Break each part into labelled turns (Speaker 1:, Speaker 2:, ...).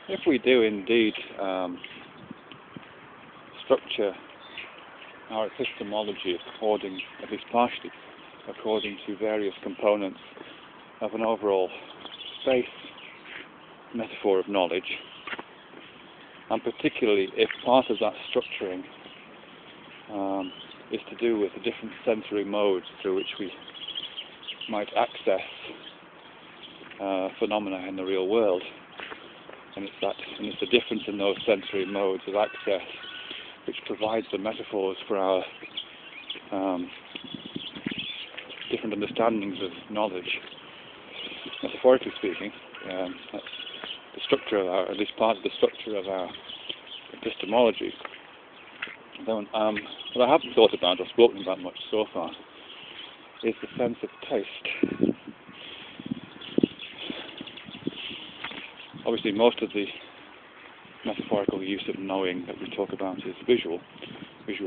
Speaker 1: If we do indeed structure our epistemology according, at least partially, according to various components of an overall space metaphor of knowledge, and particularly if part of that structuring is to do with the different sensory modes through which we might access phenomena in the real world, and it's the difference in those sensory modes of access which provides the metaphors for our different understandings of knowledge. Metaphorically speaking, that's the structure of our, at least part of the structure of our epistemology. What I haven't thought about or spoken about much so far is the sense of taste. Obviously, most of the metaphorical use of knowing that we talk about is visual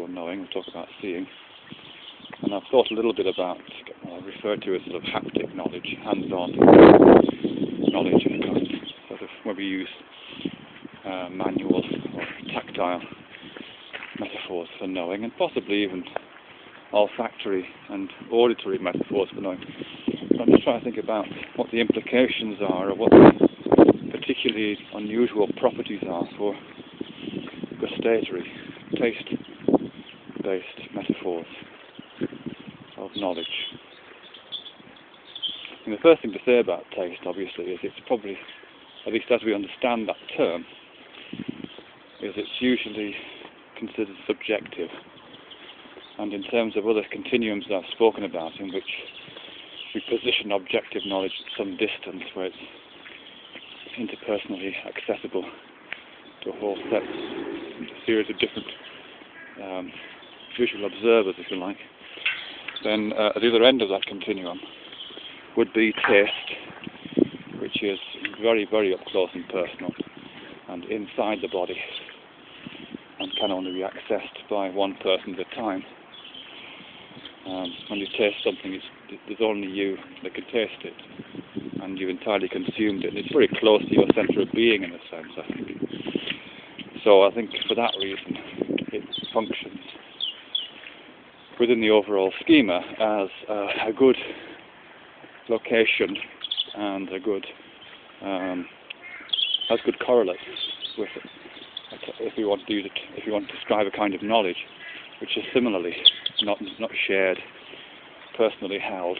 Speaker 1: knowing. We talk about seeing, and I've thought a little bit about what I refer to as sort of haptic knowledge, hands-on knowledge of a kind, sort of where we use manual or tactile metaphors for knowing, and possibly even olfactory and auditory metaphors for knowing. So I'm just trying to think about what the implications are, or what the particularly unusual properties are for gustatory, taste-based metaphors of knowledge. And the first thing to say about taste, obviously, is it's probably, at least as we understand that term, is it's usually considered subjective. And in terms of other continuums that I've spoken about, in which we position objective knowledge at some distance, where it's interpersonally accessible to a whole set, a series of different visual observers, if you like, then at the other end of that continuum would be taste, which is very, very up close and personal and inside the body, and can only be accessed by one person at a time. When you taste something, there's only you that can taste it, and you've entirely consumed it. And it's very close to your centre of being, in a sense, I think. So I think for that reason, it functions within the overall schema as a good location and a good as good correlates with it. If we want to use it, if you want to describe a kind of knowledge which is similarly not shared, personally held,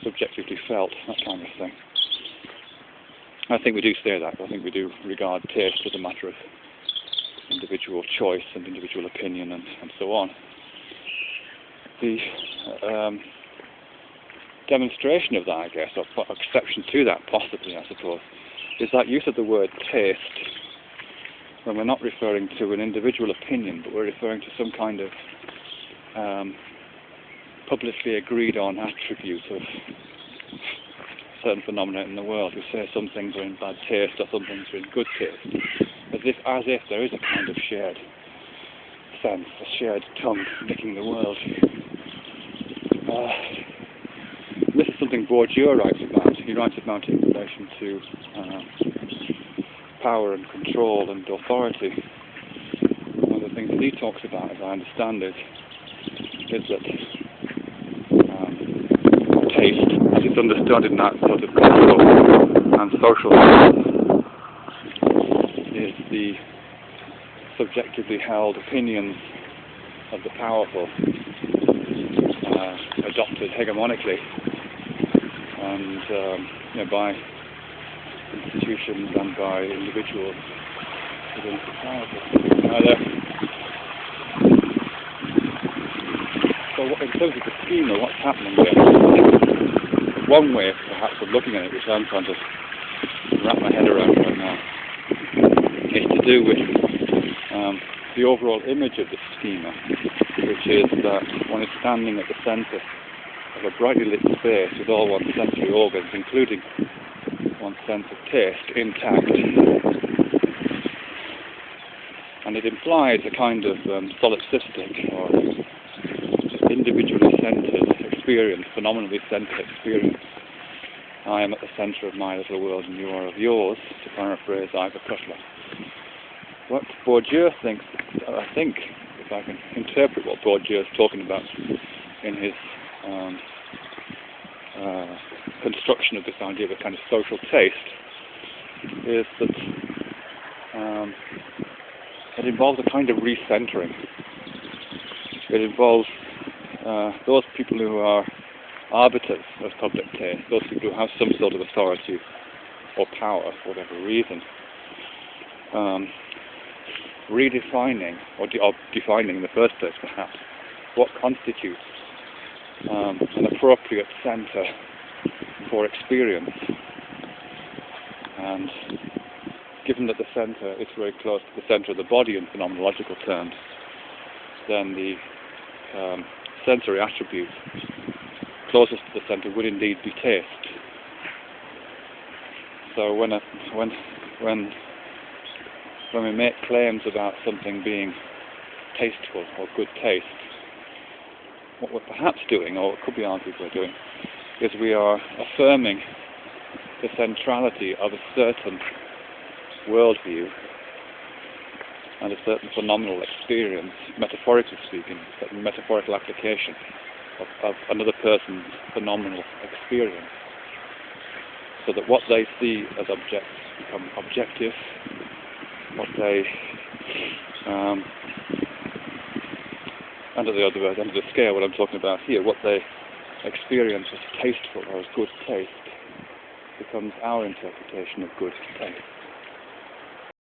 Speaker 1: subjectively felt, that kind of thing. I think we do say that. I think we do regard taste as a matter of individual choice and individual opinion and so on. The demonstration of that, I guess, or exception to that, possibly, I suppose, is that use of the word taste when we're not referring to an individual opinion, but we're referring to some kind of publicly agreed on attribute of certain phenomena in the world. We say some things are in bad taste or some things are in good taste, as if there is a kind of shared sense, a shared tongue licking the world. This is something Bourdieu writes about. He writes about it in relation to power and control and authority. One of the things that he talks about, as I understand it, is that taste, as it's understood in that sort of cultural and social sense, is the subjectively held opinions of the powerful, adopted hegemonically and by institutions and by individuals within society. So in terms of the schema, what's happening there? One way, perhaps, of looking at it, which I'm trying to wrap my head around right now, is to do with the overall image of the schema, which is that one is standing at the centre of a brightly lit space with all one's sensory organs, including one's sense of taste, intact. And it implies a kind of solipsistic or individually centred experience, phenomenally centred experience I am at the centre of my little world and you are of yours, to paraphrase Ivor Cutler. What Bourdieu thinks, I think, if I can interpret what Bourdieu is talking about in his construction of this idea of a kind of social taste, is that it involves a kind of recentering. It involves those people who are arbiters of public taste, those people who have some sort of authority or power for whatever reason, redefining or defining in the first place perhaps what constitutes an appropriate centre for experience. And given that the centre is very close to the centre of the body in phenomenological terms, then the sensory attribute closest to the centre would indeed be taste. So when we make claims about something being tasteful or good taste, what we're perhaps doing, or it could be argued we're doing, is we are affirming the centrality of a certain worldview and a certain phenomenal experience, metaphorically speaking, a certain metaphorical application of another person's phenomenal experience, so that what they see as objects become objective, what they under the scale, what I'm talking about here, what they experience as tasteful or as good taste becomes our interpretation of good taste.